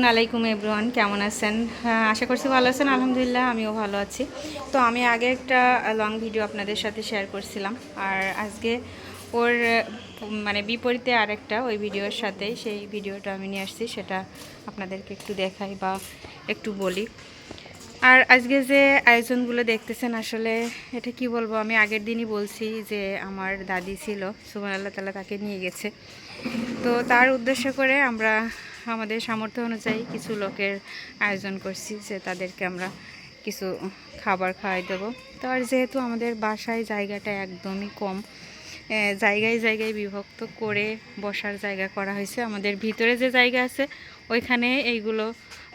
আসসালামু আলাইকুম এভরিওয়ান, কেমন আছেন? আশা করছি ভালো আছেন। আলহামদুলিল্লাহ আমিও ভালো আছি। তো আমি আগে একটা লং ভিডিও আপনাদের সাথে শেয়ার করছিলাম, আর আজকে ওর মানে বিপরীতে আরেকটা ওই ভিডিওর সাথে সেই ভিডিওটা আমি নিয়ে আসছি, সেটা আপনাদেরকে একটু দেখাই বা একটু বলি। আর আজকে যে আয়োজনগুলো দেখতেছেন, আসলে এটা কি বলবো, আমি আগের দিনই বলছি যে আমার দাদি ছিল, সুবহান আল্লাহ তাআলা তাকে নিয়ে গেছে। তো তার উদ্দেশ্য করে আমরা আমাদের সামর্থ্য অনুযায়ী কিছু লোকের আয়োজন করছি যে তাদেরকে আমরা কিছু খাবার খাওয়াই দেবো। তো আর যেহেতু আমাদের বাসায় জায়গাটা একদমই কম, জায়গায় জায়গায় বিভক্ত করে বসার জায়গা করা হয়েছে। আমাদের ভিতরে যে জায়গা আছে ওইখানে এইগুলো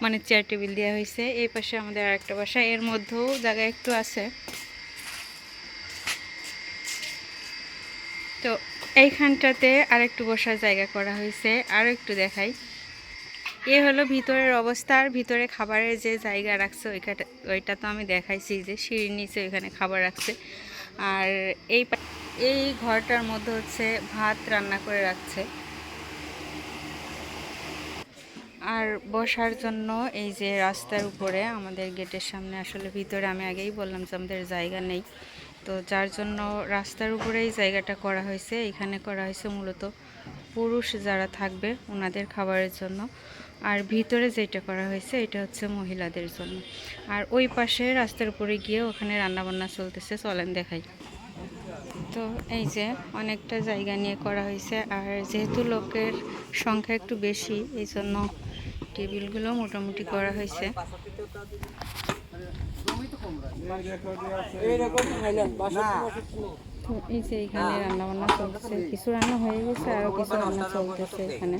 মানে চেয়ার টেবিল দেওয়া হয়েছে। এই পাশে আমাদের আরেকটা বাসা, এর মধ্যেও জায়গা একটু আছে। তো এইখানটাতে আরেকটু বসার জায়গা করা হয়েছে। আরও একটু দেখাই, এ হলো ভিতরের অবস্থা। আর ভিতরে খাবারের যে জায়গা রাখছে ওইটা তো আমি দেখাইছি, যে সিঁড়ির নিচে ওইখানে খাবার রাখছে। আর এই ঘরটার মধ্যে হচ্ছে ভাত রান্না করে রাখছে। আর বসার জন্য এই যে রাস্তার উপরে আমাদের গেটের সামনে, আসলে ভিতরে আমি আগেই বললাম যে আমাদের জায়গা নেই, তো যার জন্য রাস্তার উপরে এই জায়গাটা করা হয়েছে। এখানে করা হয়েছে মূলত পুরুষ যারা থাকবে ওনাদের খাবারের জন্য, আর ভিতরে যেটা করা হয়েছে এটা হচ্ছে মহিলাদের জন্য। আর ওই পাশে রাস্তার উপরে গিয়ে ওখানে রান্নাবান্না চলতেছে, চলেন দেখাই। তো এই যে অনেকটা জায়গা নিয়ে করা হয়েছে, আর যেহেতু লোকের সংখ্যা একটু বেশি এই জন্য টেবিলগুলো মোটামুটি করা হয়েছে। তো এই যে এখানে রান্না বান্না চলতেছে, কিছু রান্না হয়ে গেছে, আরও কিছু রান্না চলতেছে এখানে।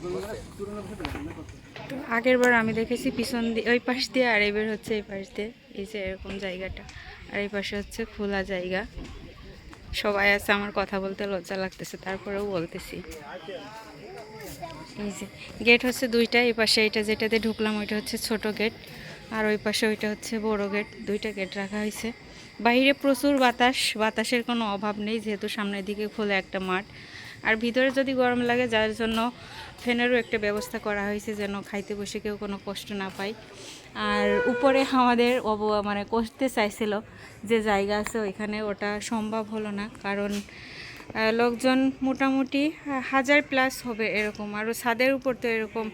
আগের বার আমি দেখেছি পিছন দিয়ে ওই পাশ দিয়ে, আর এবার হচ্ছে এই পাশ দিয়ে, এই যে এরকম জায়গাটা, আর এই পাশে হচ্ছে খোলা জায়গা। সবাই আছে, আমার কথা বলতে লজ্জা লাগতেছে, তারপরেও বলতেছি। এই যে গেট হচ্ছে দুইটা, এই পাশে এটা যেটাতে ঢুকলাম ওইটা হচ্ছে ছোট গেট, আর ওই পাশে ওইটা হচ্ছে বড় গেট। দুইটা গেট রাখা হয়েছে। বাইরে প্রচুর বাতাসের কোনো অভাব নেই, যেহেতু সামনের দিকে খোলা একটা মাঠ। আর ভিতরে যদি গরম লাগে, যার জন্য ফ্যানেরও একটা ব্যবস্থা করা হয়েছে, যেন খাইতে বসে কেউ কোনো কষ্ট না পায়। আর উপরে আমাদের মানে করতে চাইছিল যে জায়গা আছে ওইখানে, ওটা সম্ভব হলো না, কারণ লোকজন মোটামুটি 1000+ হবে এরকম। আরও ছাদের উপর তো এরকম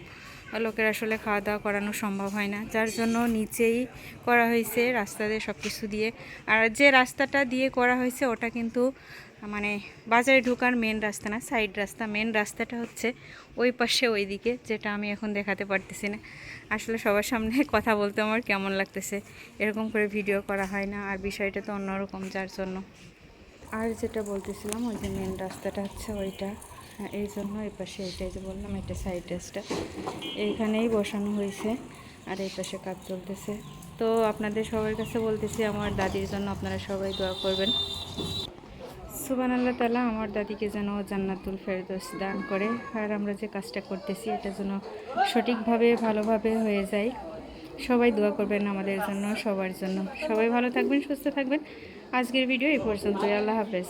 লোকের আসলে খাওয়া দাওয়া করানো সম্ভব হয় না, যার জন্য নিচেই করা হয়েছে রাস্তা দিয়ে সব কিছু দিয়ে। আর যে রাস্তাটা দিয়ে করা হয়েছে ওটা কিন্তু মানে বাজারে ঢোকার মেন রাস্তা না, সাইড রাস্তা। মেন রাস্তাটা হচ্ছে ওই পাশে, ওই দিকে, যেটা আমি এখন দেখাতে পারতেছি না। আসলে সবার সামনে কথা বলতে আমার কেমন লাগতেছে, এরকম করে ভিডিও করা হয় না, আর বিষয়টা তো অন্যরকম, যার জন্য। আর যেটা বলতেছিলাম, ওই যে মেন রাস্তাটা হচ্ছে ওইটা, এই জন্য এই পাশে এইটাই যে বললাম, এটা সাইড রাস্তা, এইখানেই বসানো হয়েছে। আর এই পাশে কাজ চলতেছে। তো আপনাদের সবার কাছে বলতেছি, আমার দাদির জন্য আপনারা সবাই দোয়া করবেন। সুবহান আল্লাহ তাআলা আমার দাদিকে যেন জান্নাতুল ফেরদৌস দান করে, আর আমরা যে কাজটা করতেছি এটা যেন সঠিকভাবে ভালোভাবে হয়ে যায়। সবাই দোয়া করবেন আমাদের জন্য, সবার জন্য। সবাই ভালো থাকবেন, সুস্থ থাকবেন। আজকের ভিডিও এই পর্যন্তই। আল্লাহ হাফেজ।